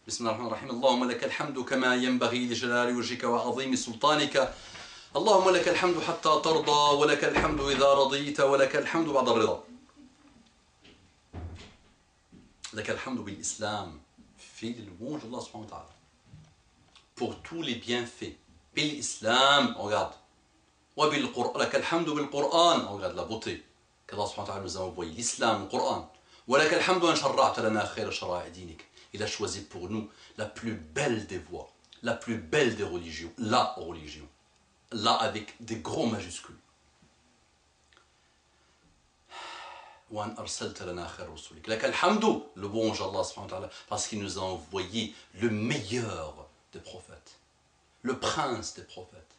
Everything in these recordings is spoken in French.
بسم الله الرحمن الرحيم. اللهم لك الحمد كما ينبغي لجلال وجهك وعظيم سلطانك. اللهم لك الحمد حتى ترضى، ولك الحمد إذا رضيت، ولك الحمد بعد الرضا. لك الحمد بالإسلام، في louange Allah subhanahu wa ta'ala, pour tous les bienfaits. بالإسلام, regarde. لك الحمد بالقرآن, regarde la beauté qu'Allah subhanahu wa ta'ala nous a envoyé. L'islam, le Coran. ولك الحمد أن شرعت لنا خير شرائع دينك. Il a choisi pour nous la plus belle des voies, la plus belle des religions, la religion. Là avec des gros majuscules. وأن أرسلت لنا خير رسلك. لك الحمد, le bon Allah subhanahu wa ta'ala, parce qu'il nous a envoyé le meilleur des prophètes, le prince des prophètes,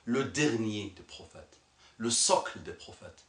le dernier des prophètes, le socle des prophètes.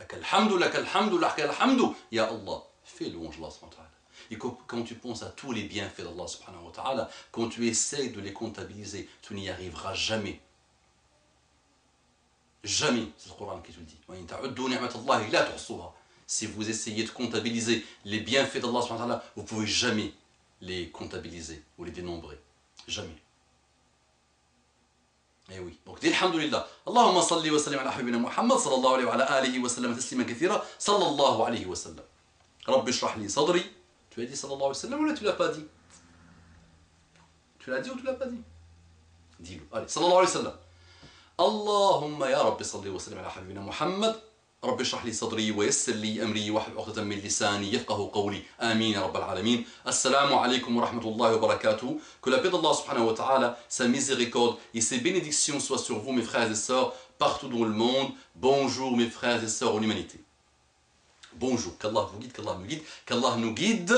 لك الحمد لك الحمد لك الحمد يا Allah. Fais louange Allah subhanahu wa ta'ala. Et quand tu penses à tous les bienfaits d'Allah subhanahu wa ta'ala, quand tu essaies de les comptabiliser, tu n'y arriveras jamais. Jamais, c'est le Coran qui te le dit. Si vous essayez de comptabiliser les bienfaits d'Allah subhanahu wa ta'ala, vous ne pouvez jamais les comptabiliser ou les dénombrer. Jamais. Eh oui. Donc, dis alhamdulillah. Allahumma salli wa sallim ala habibina Muhammad sallallahu alayhi wa ala alihi wa sallam taslima kathira sallallahu alayhi wa sallam. Rabbi shrah li sadri. Tu as dit sallallahu alayhi wa sallam ou là tu l'as pas dit? Tu l'as dit ou tu l'as pas dit? Dis-le. Allez, sallallahu alayhi wa sallam. اللهم يا رب صل وسلم على حبيبنا محمد رب اشرح لي صدري ويسر لي أمري واحلل عقدة من لساني يفقه قولي آمين يا رب العالمين. السلام عليكم ورحمة الله وبركاته. Que la paix d'Allah subhanahu wa ta'ala, sa miséricorde et ses bénédictions soient sur vous mes frères et sœurs partout dans le monde. Bonjour mes frères et sœurs en humanité. Bonjour, qu'Allah vous guide, qu'Allah me guide, qu'Allah nous guide.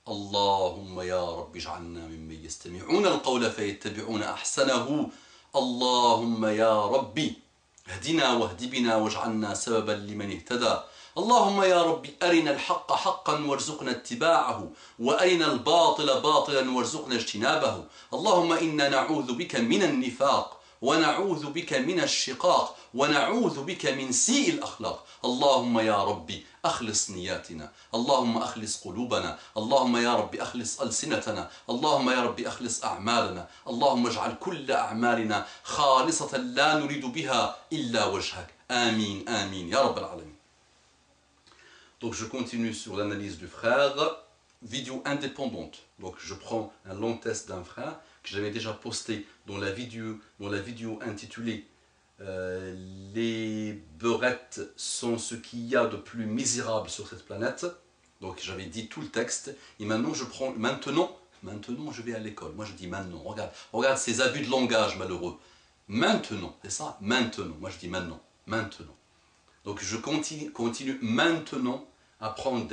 اللهم يا رب اجعلنا ممن يستمعون القول فيتبعون أحسنه. اللهم يا ربي اهدنا واهد بنا واجعلنا سببا لمن اهتدى. اللهم يا ربي أرنا الحق حقا وارزقنا اتباعه وأرنا الباطل باطلا وارزقنا اجتنابه. اللهم إنا نعوذ بك من النفاق ونعوذ بك من الشقاق ونعوذ بك من سيء الأخلاق. اللهم يا ربي أخلص نياتنا، اللهم أخلص قلوبنا، اللهم يا ربي أخلص ألسنتنا، اللهم يا ربي أخلص أعمالنا، اللهم اجعل كل أعمالنا خالصة لا نريد بها إلا وجهك. آمين آمين يا رب العالمين. Donc je continue sur l'analyse du frère, vidéo indépendante. Donc je prends un long test d'un frère que j'avais déjà posté dans la vidéo intitulée les beurettes sont ce qu'il y a de plus misérable sur cette planète. Donc j'avais dit tout le texte. Et maintenant je prends, maintenant je vais à l'école. Moi je dis maintenant. Regarde ces abus de langage malheureux. Maintenant, c'est ça? Maintenant. Moi je dis maintenant. Maintenant. Donc je continue maintenant à prendre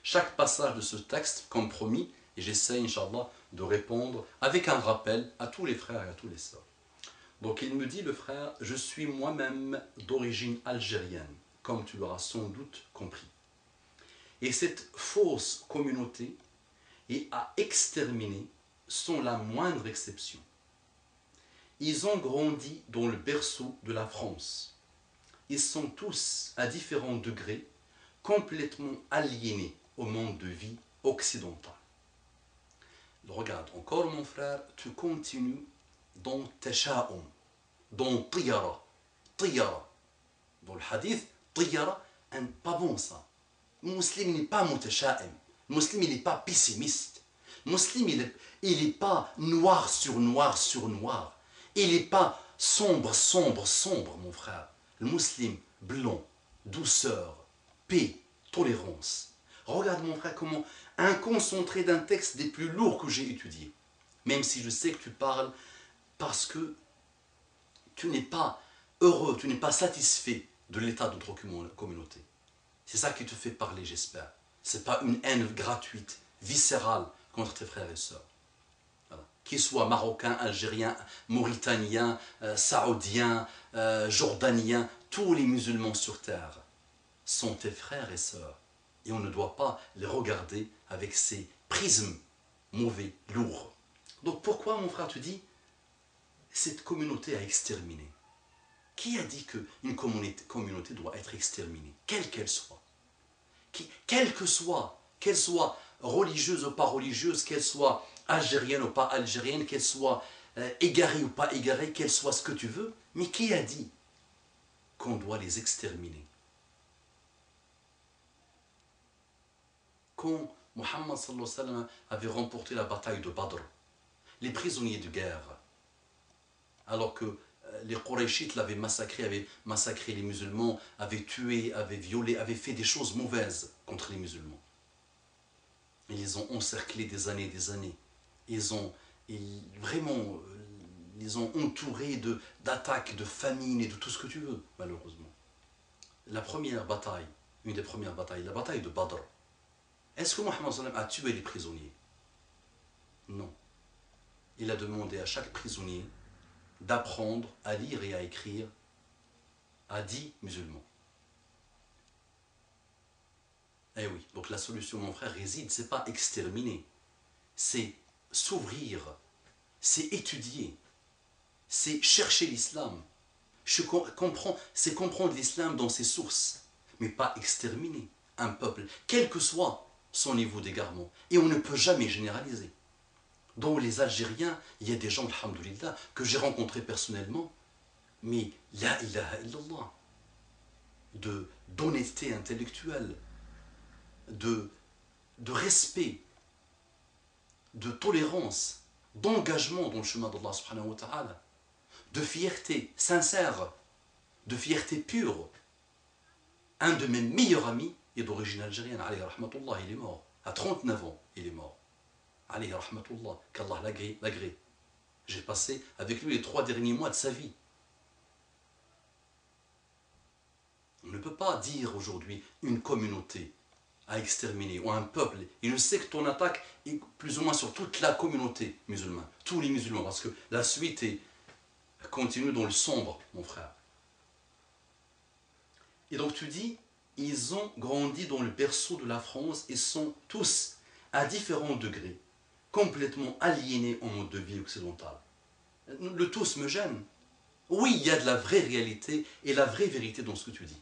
chaque passage de ce texte comme promis. Et j'essaie, Inch'Allah, de répondre avec un rappel à tous les frères et à tous les sœurs. Donc il me dit, le frère, je suis moi-même d'origine algérienne, comme tu l'auras sans doute compris. Et cette fausse communauté et à exterminer sont la moindre exception. Ils ont grandi dans le berceau de la France. Ils sont tous, à différents degrés, complètement aliénés au monde de vie occidental. Regarde, encore mon frère, tu continues dans tasha'um, dans tiyara. Dans le hadith, tiyara, pas bon ça. Le musulman n'est pas mutasha'im. Le musulman il n'est pas pessimiste. Le musulman il n'est pas noir sur noir sur noir. Il n'est pas sombre, mon frère. Le musulman blanc, douceur, paix, tolérance. Regarde mon frère comment un concentré d'un texte des plus lourds que j'ai étudié. Même si je sais que tu parles parce que tu n'es pas heureux, tu n'es pas satisfait de l'état de notre communauté. C'est ça qui te fait parler, j'espère. Ce n'est pas une haine gratuite, viscérale contre tes frères et sœurs. Voilà. Qu'ils soient marocains, algériens, mauritaniens, saoudiens, jordaniens, tous les musulmans sur terre sont tes frères et sœurs. Et on ne doit pas les regarder avec ces prismes mauvais, lourds. Donc pourquoi, mon frère, tu dis cette communauté à exterminer? Qui a dit qu'une communauté doit être exterminée, quelle qu'elle soit? Qu'elle soit religieuse ou pas religieuse, qu'elle soit algérienne ou pas algérienne, qu'elle soit égarée ou pas égarée, qu'elle soit ce que tu veux. Mais qui a dit qu'on doit les exterminer? Quand Mohammed sallallahu alayhi wa sallam avait remporté la bataille de Badr, les prisonniers de guerre, alors que les Qurayshites l'avaient massacré, avaient massacré les musulmans, avaient tué, avaient violé, avaient fait des choses mauvaises contre les musulmans. Ils les ont encerclés des années et des années. Vraiment, ils ont entourés d'attaques, de famines et de tout ce que tu veux, malheureusement. La première bataille, une des premières batailles, la bataille de Badr. Est-ce que Mohammed sallam a tué les prisonniers? Non. Il a demandé à chaque prisonnier d'apprendre à lire et à écrire à 10 musulmans. Eh oui, donc la solution, mon frère, réside, c'est pas exterminer, c'est s'ouvrir, c'est étudier, c'est chercher l'islam. C'est comprendre l'islam dans ses sources, mais pas exterminer un peuple, quel que soit son niveau d'égarement. Et on ne peut jamais généraliser. Dans les Algériens, il y a des gens, alhamdoulilah, que j'ai rencontrés personnellement, mais la ilaha illallah, d'honnêteté intellectuelle, de respect, de tolérance, d'engagement dans le chemin d'Allah subhanahu wa ta'ala, de fierté sincère, de fierté pure. Un de mes meilleurs amis est d'origine algérienne, alayhi rahmatullah, il est mort. À 39 ans, il est mort. Alayhi rahmatullah, qu'Allah l'agrée. J'ai passé avec lui les 3 derniers mois de sa vie. On ne peut pas dire aujourd'hui une communauté à exterminer, ou un peuple. Il ne sait que ton attaque est plus ou moins sur toute la communauté musulmane, tous les musulmans, parce que la suite continue dans le sombre, mon frère. Et donc tu dis, ils ont grandi dans le berceau de la France et sont tous, à différents degrés, complètement aliénés au mode de vie occidental. Le tous me gêne. Oui, il y a de la vraie réalité et la vraie vérité dans ce que tu dis.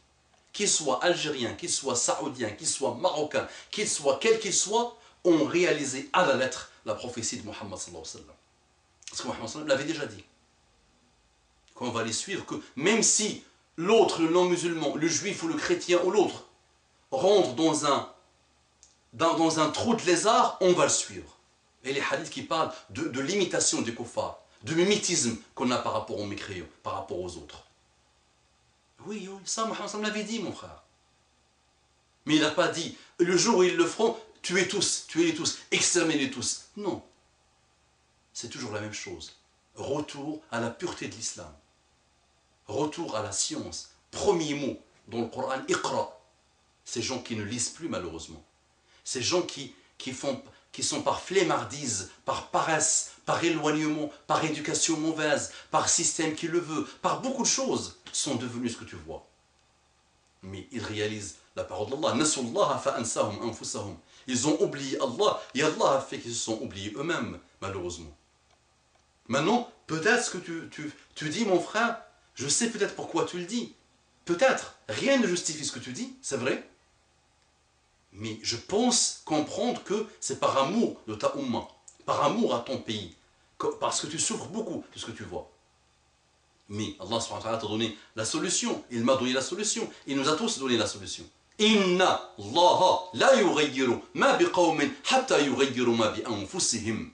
Qu'il soit algérien, qu'il soit saoudien, qu'il soit marocain, qu'il soit quel qu'il soit, ont réalisé à la lettre la prophétie de Mohammed sallallahu alayhi wa sallam. Parce que Mohammed sallallahu alayhi wa sallam l'avait déjà dit. Qu'on va les suivre, que même si l'autre, le non-musulman, le juif ou le chrétien ou l'autre, rentre dans un trou de lézard, on va le suivre. Et les hadiths qui parlent de l'imitation des kuffars, de mimétisme qu'on a par rapport aux mécréants, par rapport aux autres. Oui, ça, Mohammed l'avait dit, mon frère. Mais il n'a pas dit, le jour où ils le feront, tuez les tous, exterminez tous. Non. C'est toujours la même chose. Retour à la pureté de l'islam. Retour à la science. Premier mot dans le Coran, Iqra. Ces gens qui ne lisent plus, malheureusement. Ces gens qui sont par flemmardise, par paresse, par éloignement, par éducation mauvaise, par système qui le veut, par beaucoup de choses, sont devenus ce que tu vois. Mais ils réalisent la parole d'Allah. Nasullaha fa'ansahum anfusahum. Ils ont oublié Allah et Allah a fait qu'ils se sont oubliés eux-mêmes, malheureusement. Maintenant, peut-être ce que tu dis, mon frère, je sais peut-être pourquoi tu le dis. Peut-être, rien ne justifie ce que tu dis, c'est vrai. Mais je pense comprendre que c'est par amour de ta Ummah, par amour à ton pays, parce que tu souffres beaucoup de ce que tu vois. Mais Allah subhanahu wa ta'ala t'a donné la solution, il m'a donné la solution, il nous a tous donné la solution. Inna Allah la yughayyiru ma biqawmin hatta yughayyiru ma bi anfusihim.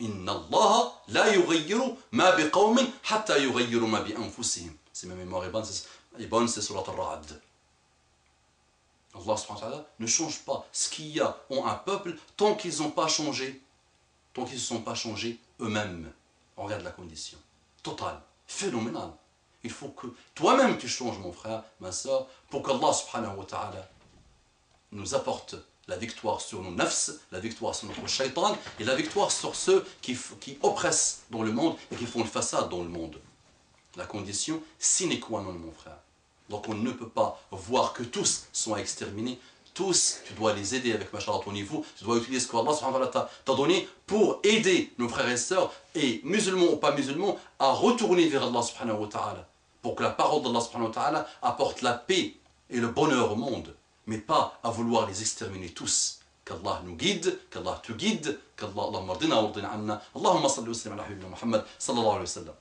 Inna Allah la yughayyiru ma biqawmin hatta yughayyiru ma bi anfusihim. Si ma mémoire est bonne, c'est surat al-Ra'd. Allah subhanahu wa ta'ala ne change pas ce qu'il y a en un peuple tant qu'ils n'ont pas changé, tant qu'ils ne se sont pas changés eux-mêmes. On regarde la condition. Totale, phénoménale. Il faut que toi-même tu changes, mon frère, ma soeur, pour qu'Allah subhanahu wa ta'ala nous apporte la victoire sur nos nafs, la victoire sur notre shaitan et la victoire sur ceux qui oppressent dans le monde et qui font le façade dans le monde. La condition sine qua non, mon frère. Donc on ne peut pas voir que tous sont exterminés. Tous, tu dois les aider avec machallah à ton niveau. Tu dois utiliser ce qu'Allah subhanahu wa ta'ala t'a donné pour aider nos frères et sœurs, et musulmans ou pas musulmans, à retourner vers Allah subhanahu wa ta'ala. Pour que la parole d'Allah subhanahu wa ta'ala apporte la paix et le bonheur au monde. Mais pas à vouloir les exterminer tous. qu'Allah nous guide, qu'Allah te guide, qu'Allah, Allahumma ardina wa ardina anna, Allahumma salli wa sallim ala habibina Muhammad, sallallahu alayhi wa sallam.